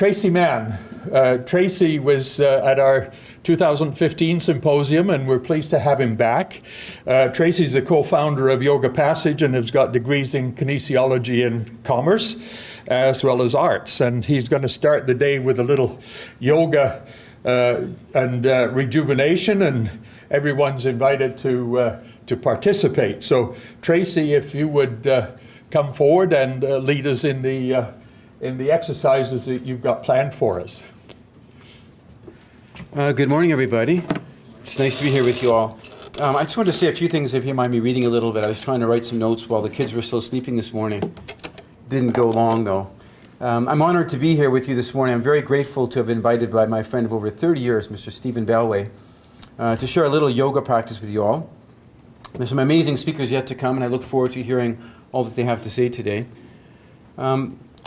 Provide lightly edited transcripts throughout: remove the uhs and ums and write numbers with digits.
Tracy Mann. Tracy was at our 2015 symposium, and we're pleased to have him back. Tracy's a co-founder of Yoga Passage and has got degrees in kinesiology and commerce, as well as arts. And he's going to start the day with a little yoga and rejuvination, and everyone's invited to participate. So, Tracy, if you would come forward and lead us in the exercises that you've got planned for us. Good morning, everybody. It's nice to be here with you all. I just wanted to say a few things, if you mind me reading a little bit. I was trying to write some notes while the kids were still sleeping this morning. Didn't go long, though. I'm honored to be here with you this morning. I'm very grateful to have been invited by my friend of over 30 years, Mr. Stephen Bellway, to share a little yoga practice with you all. There's some amazing speakers yet to come, and I look forward to hearing all that they have to say today.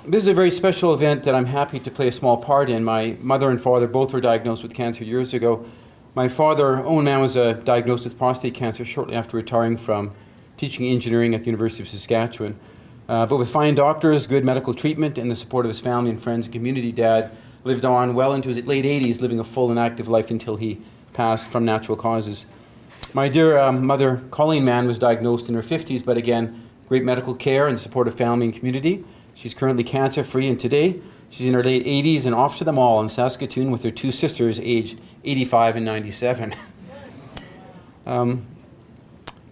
This is a very special event that I'm happy to play a small part in. My mother and father both were diagnosed with cancer years ago. My father, own man, was diagnosed with prostate cancer shortly after retiring from teaching engineering at the University of Saskatchewan. But with fine doctors, good medical treatment, and the support of his family and friends and community, Dad lived on well into his late 80s, living a full and active life until he passed from natural causes. My dear mother, Colleen Mann, was diagnosed in her 50s, but again, great medical care and support of family and community. She's currently cancer-free, and today she's in her late 80s and off to the mall in Saskatoon with her two sisters, aged 85 and 97. Can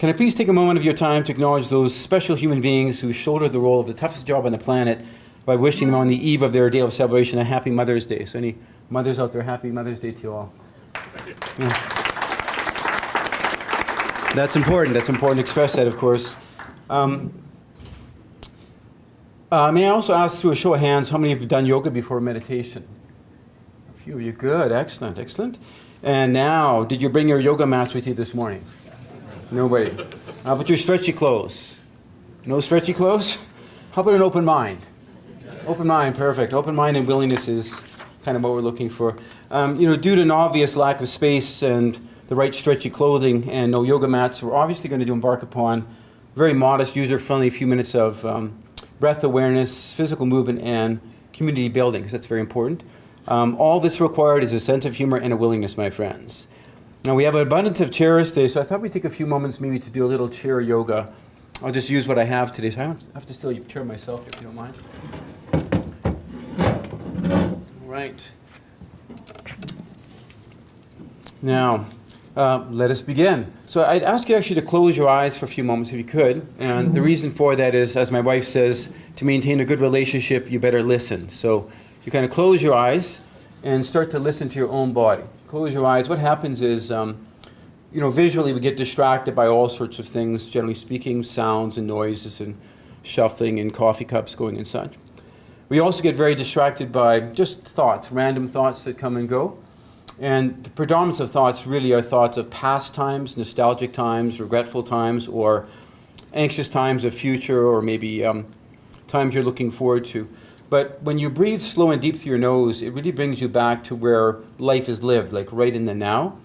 I please take a moment of your time to acknowledge those special human beings who shoulder the role of the toughest job on the planet by wishing them on the eve of their day of celebration a happy Mother's Day. So any mothers out there, happy Mother's Day to you all. Yeah. That's important. That's important to express that, of course. May I also ask, through a show of hands, how many of you have done yoga before meditation? A few of you. Good. Excellent. Excellent. And now, did you bring your yoga mats with you this morning? Nobody. How about your stretchy clothes? No stretchy clothes? How about an open mind? Open mind, perfect. Open mind and willingness is kind of what we're looking for. Due to an obvious lack of space and the right stretchy clothing and no yoga mats, we're obviously going to embark upon very modest, user-friendly few minutes of breath awareness, physical movement, and community building, because that's very important. All that's required is a sense of humor and a willingness, my friends. Now, we have an abundance of chairs today, so I thought we'd take a few moments maybe to do a little chair yoga. I'll just use what I have today, so I have to steal your chair myself, if you don't mind. All right. Now, let us begin. So I'd ask you actually to close your eyes for a few moments if you could. And the reason for that is, as my wife says, to maintain a good relationship, you better listen. So you kind of close your eyes and start to listen to your own body. Close your eyes. What happens is, visually we get distracted by all sorts of things, generally speaking, sounds and noises and shuffling and coffee cups going and such. We also get very distracted by just thoughts, random thoughts that come and go. And the predominance of thoughts really are thoughts of past times, nostalgic times, regretful times, or anxious times of future, or maybe times you're looking forward to. But when you breathe slow and deep through your nose, it really brings you back to where life is lived, like right in the now.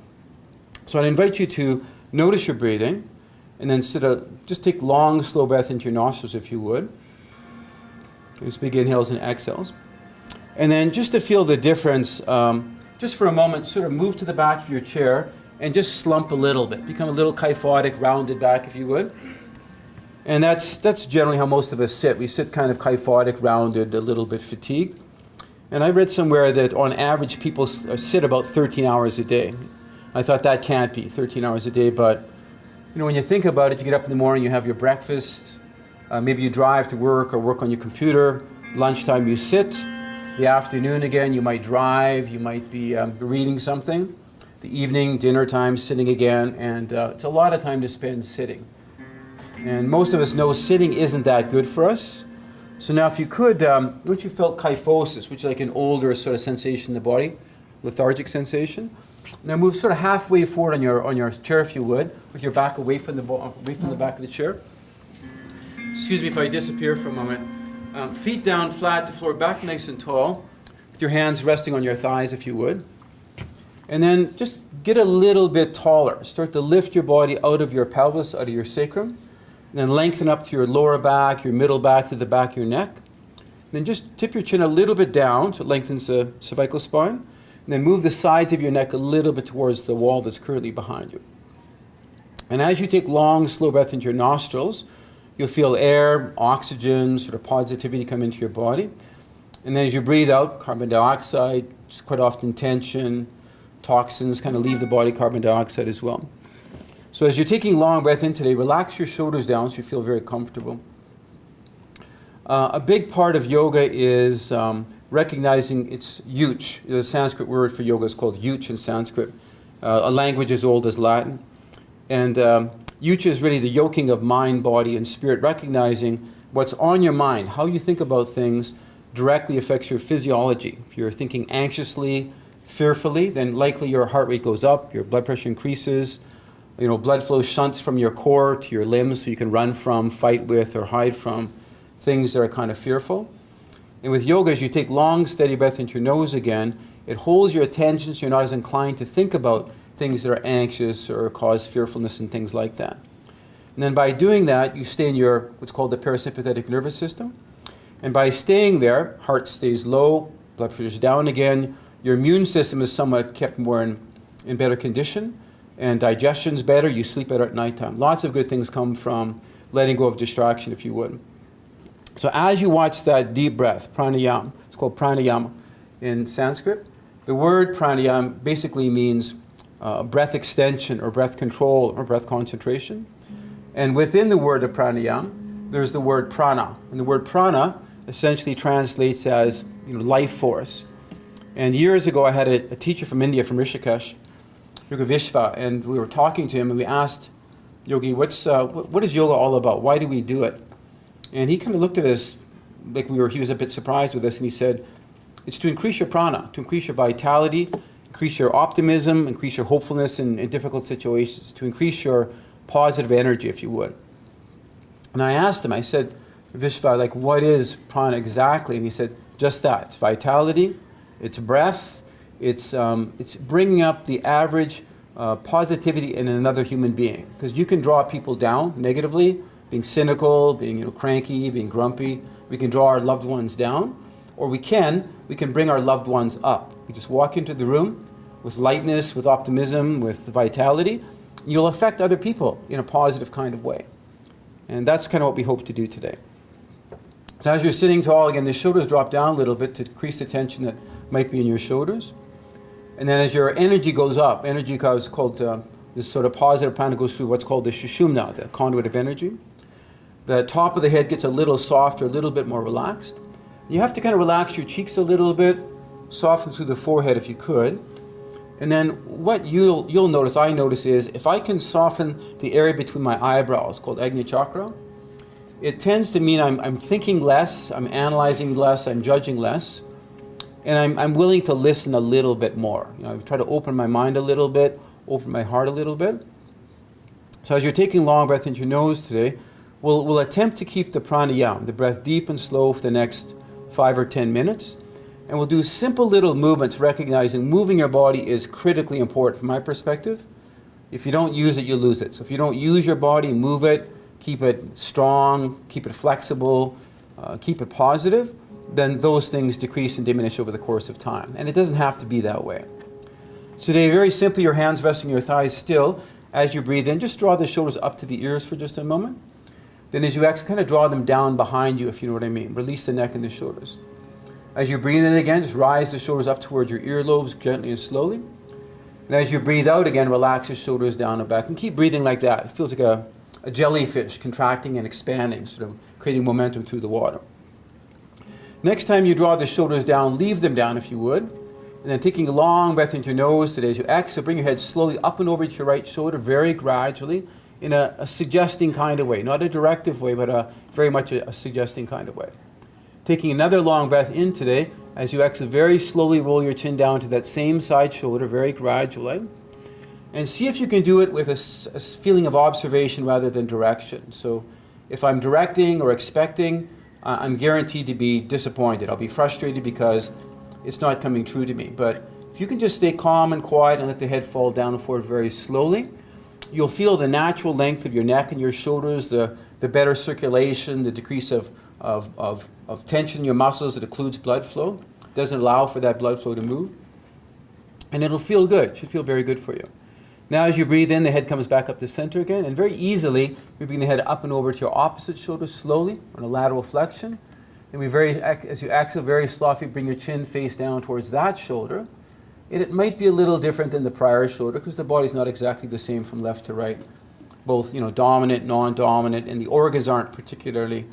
So I'd invite you to notice your breathing, and then just take long, slow breath into your nostrils if you would. Just big inhales and exhales. And then just to feel the difference, just for a moment, sort of move to the back of your chair and just slump a little bit. Become a little kyphotic, rounded back, if you would. And that's generally how most of us sit. We sit kind of kyphotic, rounded, a little bit fatigued. And I read somewhere that on average people sit about 13 hours a day. I thought that can't be 13 hours a day, but when you think about it, you get up in the morning, you have your breakfast, maybe you drive to work or work on your computer. Lunchtime you sit. The afternoon again, you might drive, you might be reading something. The evening, dinner time, sitting again, and it's a lot of time to spend sitting. And most of us know sitting isn't that good for us. So now if you could, once you felt kyphosis, which is like an older sort of sensation in the body, lethargic sensation, now move sort of halfway forward on your chair if you would, with your back away from the back of the chair. Excuse me if I disappear for a moment. Feet down flat, the floor back nice and tall, with your hands resting on your thighs if you would. And then just get a little bit taller. Start to lift your body out of your pelvis, out of your sacrum. And then lengthen up through your lower back, your middle back, to the back of your neck. Then just tip your chin a little bit down so it lengthens the cervical spine. And then move the sides of your neck a little bit towards the wall that's currently behind you. And as you take long, slow breath into your nostrils, you'll feel air, oxygen, sort of positivity come into your body. And then as you breathe out, carbon dioxide, quite often tension, toxins kind of leave the body, carbon dioxide as well. So as you're taking long breath in today, relax your shoulders down so you feel very comfortable. A big part of yoga is recognizing its yuch. The Sanskrit word for yoga is called yuch in Sanskrit, a language as old as Latin. And yuch is really the yoking of mind, body, and spirit, recognizing what's on your mind, how you think about things directly affects your physiology. If you're thinking anxiously, fearfully, then likely your heart rate goes up, your blood pressure increases, blood flow shunts from your core to your limbs so you can run from, fight with, or hide from things that are kind of fearful. And with yoga, as you take long, steady breath into your nose again, it holds your attention so you're not as inclined to think about things that are anxious or cause fearfulness and things like that. And then by doing that, you stay in your, what's called the parasympathetic nervous system. And by staying there, heart stays low, blood pressure is down again, your immune system is somewhat kept more in better condition, and digestion's better, you sleep better at nighttime. Lots of good things come from letting go of distraction, if you would. So as you watch that deep breath, pranayama, it's called pranayama in Sanskrit. The word pranayama basically means breath extension or breath control or breath concentration. And within the word of pranayama, there's the word prana. And the word prana essentially translates as life force. And years ago, I had a teacher from India, from Rishikesh, Yoga Vishva, and we were talking to him, and we asked Yogi, what is yoga all about? Why do we do it? And he kind of looked at us like he was a bit surprised with us, and he said, it's to increase your prana, to increase your vitality, increase your optimism, increase your hopefulness in difficult situations, to increase your positive energy, if you would. And I asked him, I said, Vishva, what is prana exactly? And he said, just that. It's vitality, it's breath, it's bringing up the average positivity in another human being. Because you can draw people down negatively, being cynical, being cranky, being grumpy. We can draw our loved ones down, or we can bring our loved ones up. We just walk into the room with lightness, with optimism, with vitality. You'll affect other people in a positive kind of way. And that's kind of what we hope to do today. So as you're sitting tall, again, the shoulders drop down a little bit to decrease the tension that might be in your shoulders. And then as your energy goes up, energy is called, this sort of positive prana goes through what's called the sushumna, the conduit of energy. The top of the head gets a little softer, a little bit more relaxed. You have to kind of relax your cheeks a little bit, soften through the forehead if you could. And then what you'll notice, I notice, is if I can soften the area between my eyebrows, called Agnya Chakra, it tends to mean I'm thinking less, I'm analyzing less, I'm judging less, and I'm willing to listen a little bit more. I try to open my mind a little bit, open my heart a little bit. So as you're taking long breath into your nose today, we'll attempt to keep the pranayama, the breath deep and slow for the next 5 or 10 minutes. And we'll do simple little movements, recognizing moving your body is critically important from my perspective. If you don't use it, you lose it. So if you don't use your body, move it, keep it strong, keep it flexible, keep it positive, then those things decrease and diminish over the course of time. And it doesn't have to be that way. So today, very simply, your hands resting your thighs still. As you breathe in, just draw the shoulders up to the ears for just a moment. Then as you exhale, kind of draw them down behind you, if you know what I mean. Release the neck and the shoulders. As you breathe in again, just rise the shoulders up towards your earlobes gently and slowly. And as you breathe out again, relax your shoulders down and back. And keep breathing like that. It feels like a jellyfish contracting and expanding, sort of creating momentum through the water. Next time you draw the shoulders down, leave them down if you would. And then taking a long breath into your nose today, as you exhale, bring your head slowly up and over to your right shoulder, very gradually, in a suggesting kind of way. Not a directive way, but very much a suggesting kind of way. Taking another long breath in today, as you exhale, very slowly roll your chin down to that same side shoulder, very gradually. And see if you can do it with a feeling of observation rather than direction. So if I'm directing or expecting, I'm guaranteed to be disappointed. I'll be frustrated because it's not coming true to me. But if you can just stay calm and quiet and let the head fall down and forward very slowly, You'll feel the natural length of your neck and your shoulders, the better circulation, the decrease of tension in your muscles that occludes blood flow. Doesn't allow for that blood flow to move. And it'll feel good. It should feel very good for you. Now as you breathe in, the head comes back up to center again. And very easily, we bring the head up and over to your opposite shoulder slowly on a lateral flexion. And as you exhale, very softly bring your chin face down towards that shoulder. And it might be a little different than the prior shoulder because the body's not exactly the same from left to right. Both, dominant, non-dominant, and the organs aren't particularly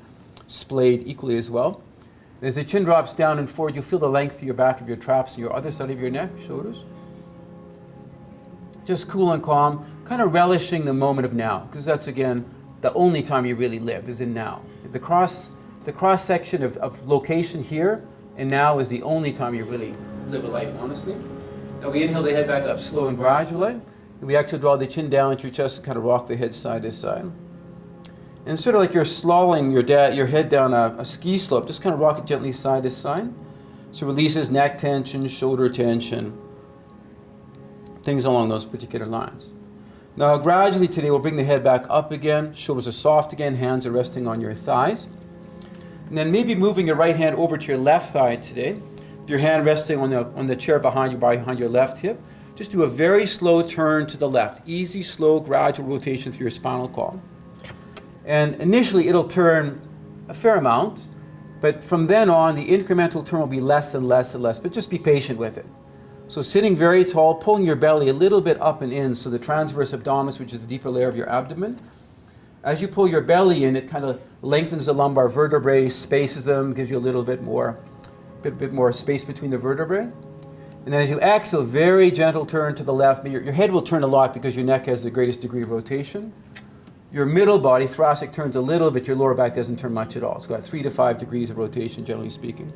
splayed equally as well. And as the chin drops down and forward, you'll feel the length of your back of your traps and your other side of your neck, shoulders. Just cool and calm, kind of relishing the moment of now, because that's, again, the only time you really live is in now. The cross section of location here and now is the only time you really live a life, honestly. Now we inhale the head back up slow and gradually. And we exhale, draw the chin down into your chest and kind of rock the head side to side. And sort of like you're slowing your head down a ski slope, just kind of rock it gently side to side. So releases neck tension, shoulder tension, things along those particular lines. Now gradually today we'll bring the head back up again, shoulders are soft again, hands are resting on your thighs. And then maybe moving your right hand over to your left thigh today, with your hand resting on the chair behind your left hip. Just do a very slow turn to the left. Easy, slow, gradual rotation through your spinal column. And initially it'll turn a fair amount, but from then on the incremental turn will be less and less and less, but just be patient with it. So sitting very tall, pulling your belly a little bit up and in, so the transverse abdominis, which is the deeper layer of your abdomen. As you pull your belly in, it kind of lengthens the lumbar vertebrae, spaces them, gives you a little bit more space between the vertebrae. And then as you exhale, very gentle turn to the left. Your head will turn a lot because your neck has the greatest degree of rotation. Your middle body, thoracic, turns a little bit. Your lower back doesn't turn much at all. It's got 3 to 5 degrees of rotation, generally speaking.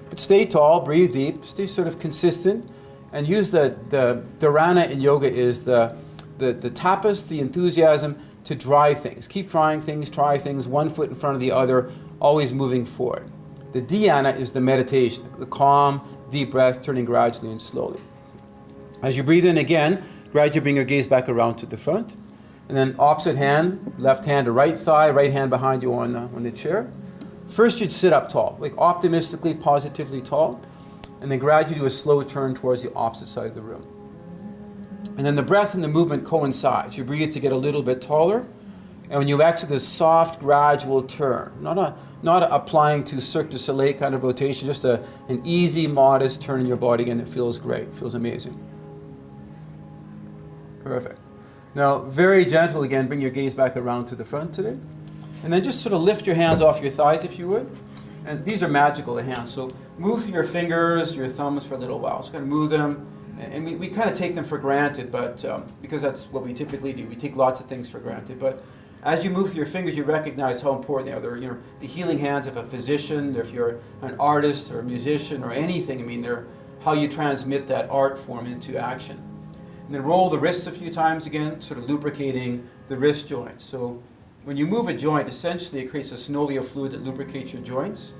But stay tall, breathe deep, stay sort of consistent, and use the dharana in yoga is the tapas, the enthusiasm to try things. Keep trying things, try things, one foot in front of the other, always moving forward. The dhyana is the meditation, the calm, deep breath, turning gradually and slowly. As you breathe in again, gradually bring your gaze back around to the front. And then opposite hand, left hand to right thigh, right hand behind you on the chair. First you'd sit up tall, like optimistically, positively tall. And then gradually do a slow turn towards the opposite side of the room. And then the breath and the movement coincides. You breathe to get a little bit taller. And when you exit this soft, gradual turn, not applying to Cirque du Soleil kind of rotation, just an easy, modest turn in your body, and it feels great, feels amazing. Perfect. Now, very gentle again, bring your gaze back around to the front today. And then just sort of lift your hands off your thighs if you would. And these are magical, the hands. So move through your fingers, your thumbs for a little while. So kind of move them. And we kind of take them for granted, but because that's what we typically do. We take lots of things for granted. But as you move through your fingers, you recognize how important they are. They're, the healing hands of a physician, if you're an artist or a musician or anything. I mean, they're how you transmit that art form into action. And then roll the wrists a few times again, sort of lubricating the wrist joints. So when you move a joint, essentially it creates a synovial fluid that lubricates your joints.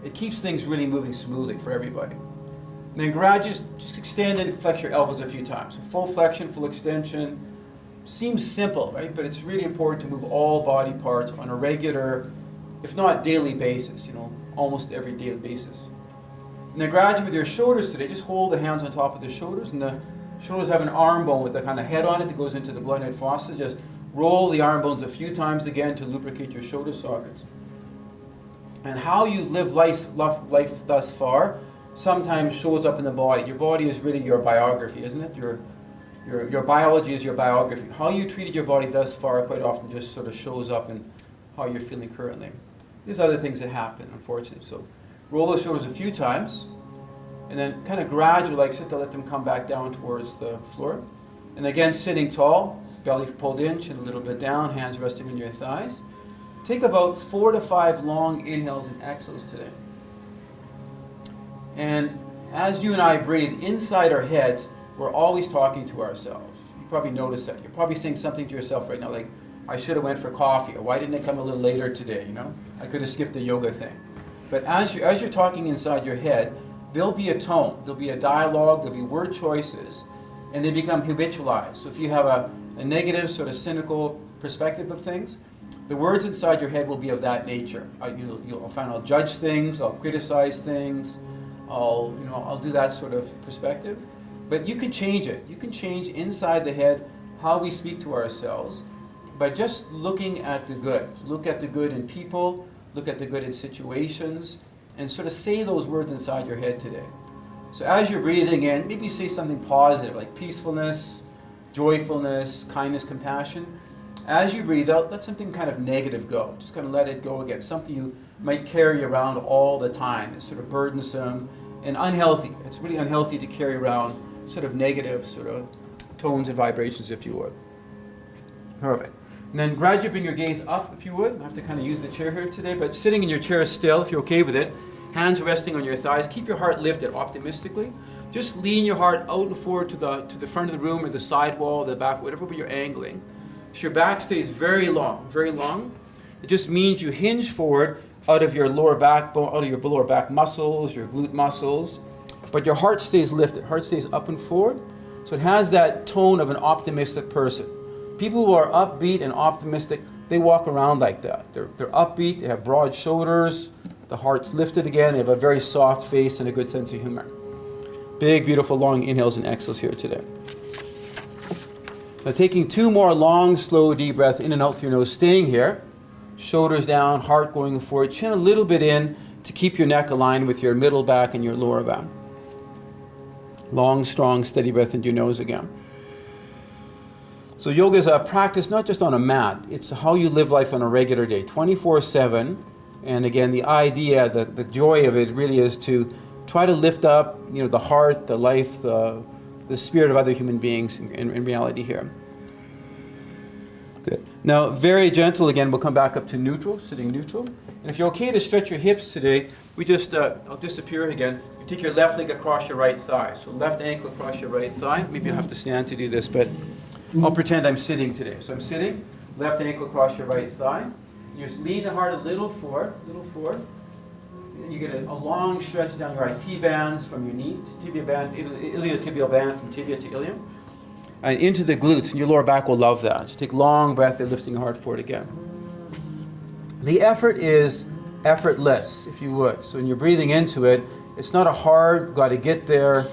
It keeps things really moving smoothly for everybody. And then gradually just extend and flex your elbows a few times. So full flexion, full extension. Seems simple, right? But it's really important to move all body parts on a regular, if not daily basis, almost every daily basis. And then gradually with your shoulders today, just hold the hands on top of the shoulders, and the shoulders have an arm bone with a kind of head on it that goes into the glenoid fossa. Just roll the arm bones a few times again to lubricate your shoulder sockets. And how you've lived life thus far sometimes shows up in the body. Your body is really your biography, isn't it? Your biology is your biography. How you treated your body thus far quite often just sort of shows up in how you're feeling currently. There's other things that happen, unfortunately. So roll those shoulders a few times, and then kind of gradually, like sit to let them come back down towards the floor. And again, sitting tall, belly pulled in, chin a little bit down, hands resting on your thighs. Take about 4 to 5 long inhales and exhales today. And as you and I breathe inside our heads, we're always talking to ourselves. You probably noticed that. You're probably saying something to yourself right now, like, I should have went for coffee, or why didn't it come a little later today, I could have skipped the yoga thing. But as you're talking inside your head, there'll be a tone, there'll be a dialogue, there'll be word choices, and they become habitualized. So if you have a negative, sort of cynical perspective of things, the words inside your head will be of that nature. You'll find I'll judge things, I'll criticize things, I'll do that sort of perspective. But you can change it. You can change inside the head how we speak to ourselves by just looking at the good. Look at the good in people, look at the good in situations, and sort of say those words inside your head today. So as you're breathing in, maybe say something positive like peacefulness, joyfulness, kindness, compassion. As you breathe out, let something kind of negative go. Just kind of let it go again. Something you might carry around all the time. It's sort of burdensome and unhealthy. It's really unhealthy to carry around sort of negative sort of tones and vibrations, if you would. Perfect. And then gradually bring your gaze up, if you would. I have to kind of use the chair here today, but sitting in your chair still, if you're okay with it. Hands resting on your thighs. Keep your heart lifted optimistically. Just lean your heart out and forward to the front of the room or the side wall, the back, whatever you're angling. So your back stays very long, very long. It just means you hinge forward out of your lower back, out of your lower back muscles, your glute muscles, but your heart stays lifted. Heart stays up and forward. So it has that tone of an optimistic person. People who are upbeat and optimistic, they walk around like that. They're upbeat, they have broad shoulders, the heart's lifted again, they have a very soft face and a good sense of humor. Big, beautiful, long inhales and exhales here today. Now taking 2 more long, slow, deep breaths in and out through your nose, staying here. Shoulders down, heart going forward, chin a little bit in to keep your neck aligned with your middle back and your lower back. Long, strong, steady breath into your nose again. So yoga is a practice not just on a mat, it's how you live life on a regular day, 24/7. And again, the idea, the joy of it really is to try to lift up, the heart, the life, the spirit of other human beings in reality here. Good. Now, very gentle again, we'll come back up to neutral, sitting neutral. And if you're okay to stretch your hips today, we just, I'll disappear again. You take your left leg across your right thigh. So left ankle across your right thigh. Maybe you'll have to stand to do this, but I'll pretend I'm sitting today. So I'm sitting, left ankle across your right thigh. You just lean the heart a little forward. And you get a long stretch down your IT bands from your knee to tibia band, iliotibial band from tibia to ilium. And into the glutes, and your lower back will love that. So take long breath and lifting your heart forward again. The effort is effortless, if you would. So when you're breathing into it, it's not a hard, got to get there.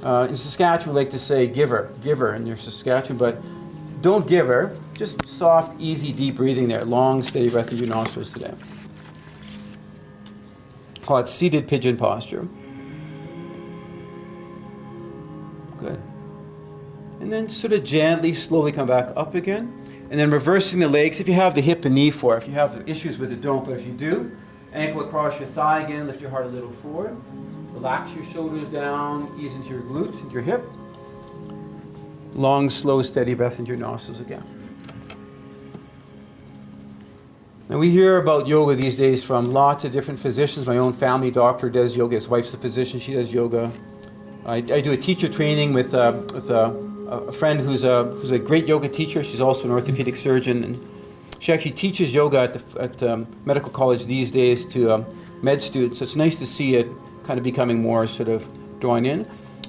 In Saskatchewan, we like to say giver in your Saskatchewan, but don't giver. Just soft, easy, deep breathing there. Long, steady breath into your nostrils today. Call it seated pigeon posture. Good. And then sort of gently, slowly come back up again. And then reversing the legs. If you have the hip and knee for it. If you have issues with it, don't. But if you do, ankle across your thigh again. Lift your heart a little forward. Relax your shoulders down. Ease into your glutes, into your hip. Long, slow, steady breath into your nostrils again. Now we hear about yoga these days from lots of different physicians. My own family doctor does yoga. His wife's a physician. She does yoga. I do a teacher training with a friend who's a great yoga teacher. She's also an orthopedic surgeon, and she actually teaches yoga at medical college these days to med students. So it's nice to see it kind of becoming more sort of drawn in.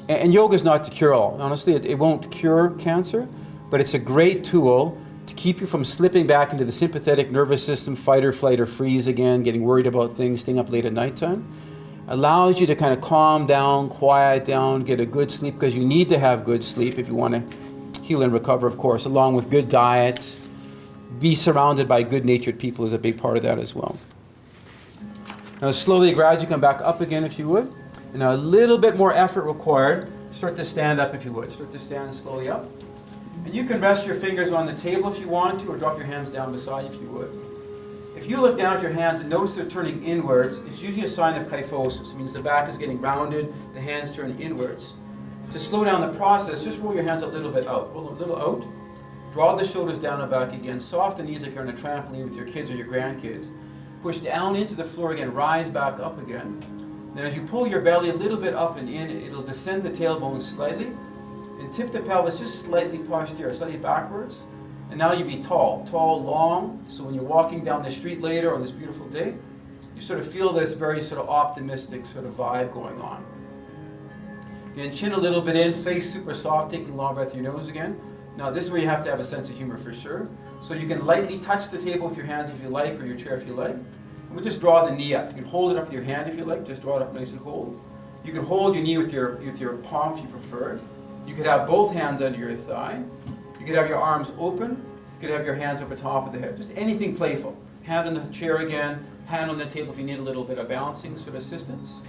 And yoga is not the cure-all. Honestly, it won't cure cancer, but it's a great tool to keep you from slipping back into the sympathetic nervous system, fight or flight or freeze again, getting worried about things, staying up late at nighttime. Allows you to kind of calm down, quiet down, get a good sleep, because you need to have good sleep if you want to heal and recover, of course, along with good diet. Be surrounded by good-natured people is a big part of that as well. Now slowly, gradually come back up again if you would. And now a little bit more effort required. Start to stand up if you would. Start to stand slowly up. And you can rest your fingers on the table if you want to, or drop your hands down beside if you would. If you look down at your hands and notice they're turning inwards, it's usually a sign of kyphosis. It means the back is getting rounded, the hands turn inwards. To slow down the process, just roll your hands a little bit out. Roll a little out. Draw the shoulders down and back again. Soft the knees like you're on a trampoline with your kids or your grandkids. Push down into the floor again. Rise back up again. Then as you pull your belly a little bit up and in, it'll descend the tailbone slightly. And tip the pelvis just slightly posterior, slightly backwards. And now you be tall, long. So when you're walking down the street later on this beautiful day, you sort of feel this very sort of optimistic sort of vibe going on. Again, chin a little bit in, face super soft, taking a long breath through your nose again. Now this is where you have to have a sense of humor for sure. So you can lightly touch the table with your hands if you like, or your chair if you like. And we'll just draw the knee up. You can hold it up with your hand if you like, just draw it up nice and hold. You can hold your knee with your palm if you prefer. You could have both hands under your thigh. You could have your arms open. You could have your hands over top of the head. Just anything playful. Hand on the chair again, hand on the table if you need a little bit of balancing sort of assistance.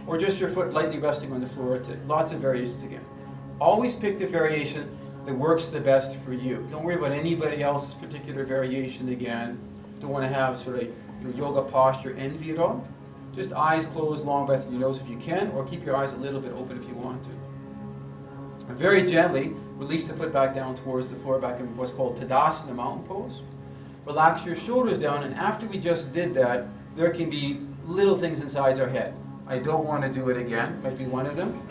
Or just your foot lightly resting on the floor. Lots of variations again. Always pick the variation that works the best for you. Don't worry about anybody else's particular variation again. Don't want to have sort of yoga posture envy at all. Just eyes closed, long breath in your nose if you can, or keep your eyes a little bit open if you want to. And very gently release the foot back down towards the floor, back in what's called Tadasana, mountain pose. Relax your shoulders down, and after we just did that, there can be little things inside our head. I don't want to do it again, might be one of them.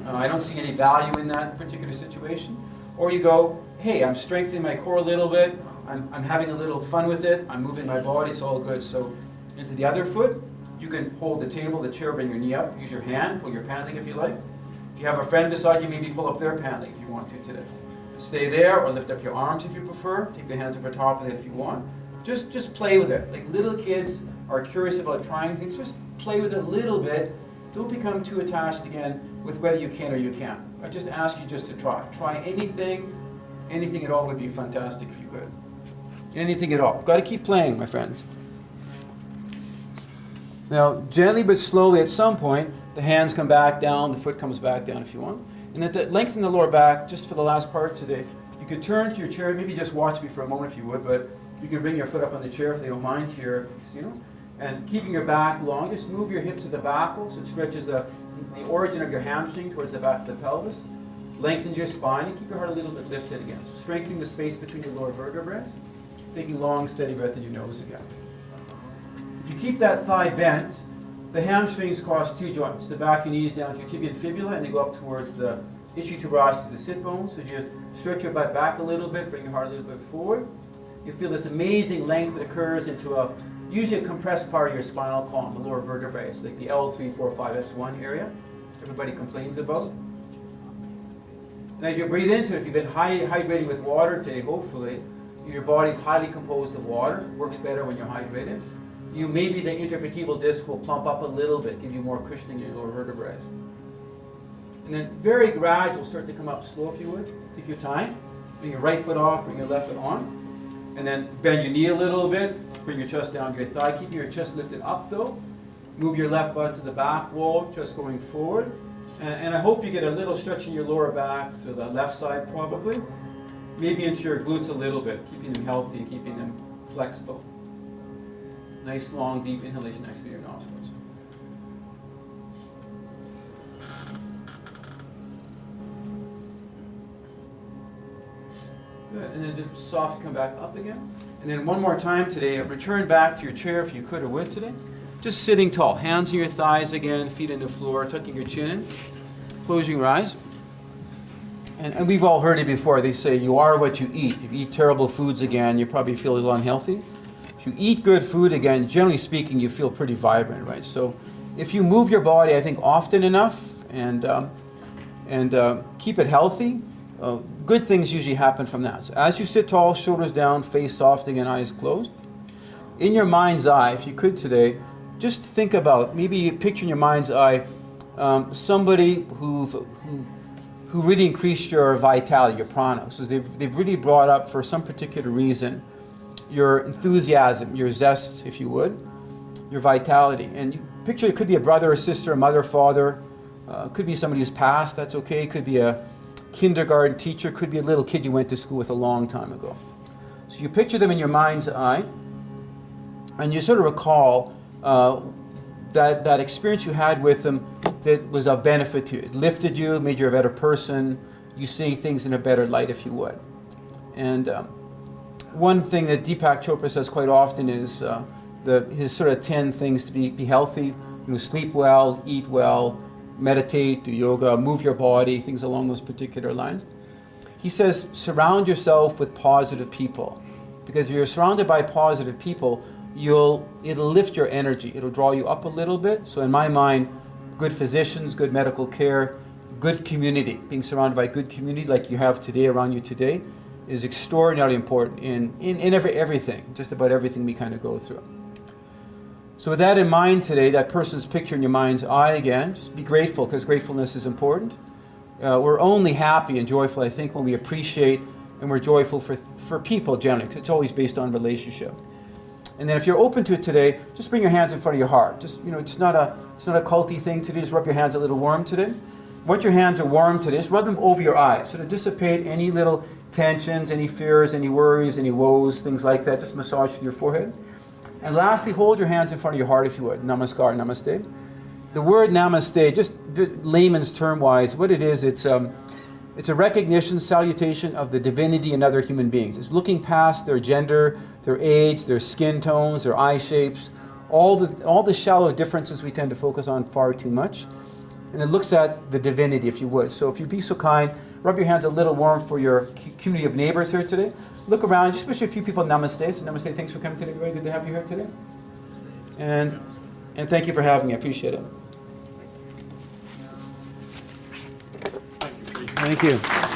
I don't see any value in that particular situation. Or you go, hey, I'm strengthening my core a little bit, I'm having a little fun with it, I'm moving my body, it's all good. So into the other foot, you can hold the table, the chair, bring your knee up, use your hand, pull your pant leg if you like. If you have a friend beside you, maybe pull up their pant leg if you want to today. Stay there, or lift up your arms if you prefer. Take the hands over top of it if you want. Just play with it. Like little kids are curious about trying things, just play with it a little bit. Don't become too attached again with whether you can or you can't. I just ask you just to try. Try anything at all would be fantastic if you could. Anything at all. Got to keep playing, my friends. Now, gently but slowly at some point, the hands come back down, the foot comes back down if you want. And then lengthen the lower back just for the last part today. You could turn to your chair, maybe just watch me for a moment if you would, but you can bring your foot up on the chair if they don't mind here, and keeping your back long, just move your hips to the back so it stretches the origin of your hamstring towards the back of the pelvis. Lengthen your spine and keep your heart a little bit lifted again. So strengthening the space between your lower vertebrae. Taking long, steady breath in your nose again. If you keep that thigh bent, the hamstrings cross two joints. The back of your knees down to your tibia and fibula, and they go up towards the ischial tuberosity, the sit bone. So just stretch your butt back a little bit, bring your heart a little bit forward. You feel this amazing length that occurs into usually a compressed part of your spinal column, the lower vertebrae. It's like the L3, 4, 5, S1 area everybody complains about. And as you breathe into it, if you've been hydrating with water today, hopefully, your body's highly composed of water. Works better when you're hydrated. Maybe the intervertebral disc will plump up a little bit, give you more cushioning in your lower vertebrae. And then very gradual, start to come up slow if you would. Take your time. Bring your right foot off, bring your left foot on. And then bend your knee a little bit. Bring your chest down to your thigh. Keep your chest lifted up though. Move your left butt to the back wall, chest going forward. And I hope you get a little stretch in your lower back to the left side probably. Maybe into your glutes a little bit, keeping them healthy and keeping them flexible. Nice long deep inhalation next to your nostrils. Good, and then just softly come back up again. And then one more time today, return back to your chair if you could or would today. Just sitting tall, hands on your thighs again, feet on the floor, tucking your chin in, closing your eyes. And we've all heard it before. They say you are what you eat. If you eat terrible foods again, you probably feel a little unhealthy. If you eat good food again, generally speaking, you feel pretty vibrant, right? So if you move your body, I think, often enough and keep it healthy, good things usually happen from that. So as you sit tall, shoulders down, face soft again, eyes closed. In your mind's eye, if you could today, just think about, maybe picture in your mind's eye somebody who really increased your vitality, your prana. So they've really brought up, for some particular reason, your enthusiasm, your zest, if you would, your vitality. And you picture it could be a brother or sister, a mother, father, could be somebody who's passed, that's okay. Could be a kindergarten teacher, could be a little kid you went to school with a long time ago. So you picture them in your mind's eye, and you sort of recall that experience you had with them that was of benefit to you. It lifted you, made you a better person. You see things in a better light, if you would. And one thing that Deepak Chopra says quite often is his sort of 10 things to be healthy. Sleep well, eat well, meditate, do yoga, move your body, things along those particular lines. He says, surround yourself with positive people. Because if you're surrounded by positive people, it'll lift your energy. It'll draw you up a little bit. So in my mind, good physicians, good medical care, good community, being surrounded by good community like you have today around you today, is extraordinarily important in everything, just about everything we kind of go through. So with that in mind today, that person's picture in your mind's eye again, just be grateful, because gratefulness is important. We're only happy and joyful, I think, when we appreciate and we're joyful for people generally. It's always based on relationship. And then if you're open to it today, just bring your hands in front of your heart. Just, it's not a culty thing today. Just rub your hands a little warm today. Once your hands are warm today, just rub them over your eyes. So to dissipate any little tensions, any fears, any worries, any woes, things like that. Just massage your forehead. And lastly, hold your hands in front of your heart if you would. Namaskar, namaste. The word namaste, just layman's term-wise, what it is, it's a recognition, salutation of the divinity in other human beings. It's looking past their gender, their age, their skin tones, their eye shapes, all the shallow differences we tend to focus on far too much. And it looks at the divinity, if you would. So if you'd be so kind, rub your hands a little warm for your community of neighbors here today. Look around, just wish a few people namaste. So namaste, thanks for coming today, everybody. Good to have you here today. And thank you for having me. I appreciate it. Thank you.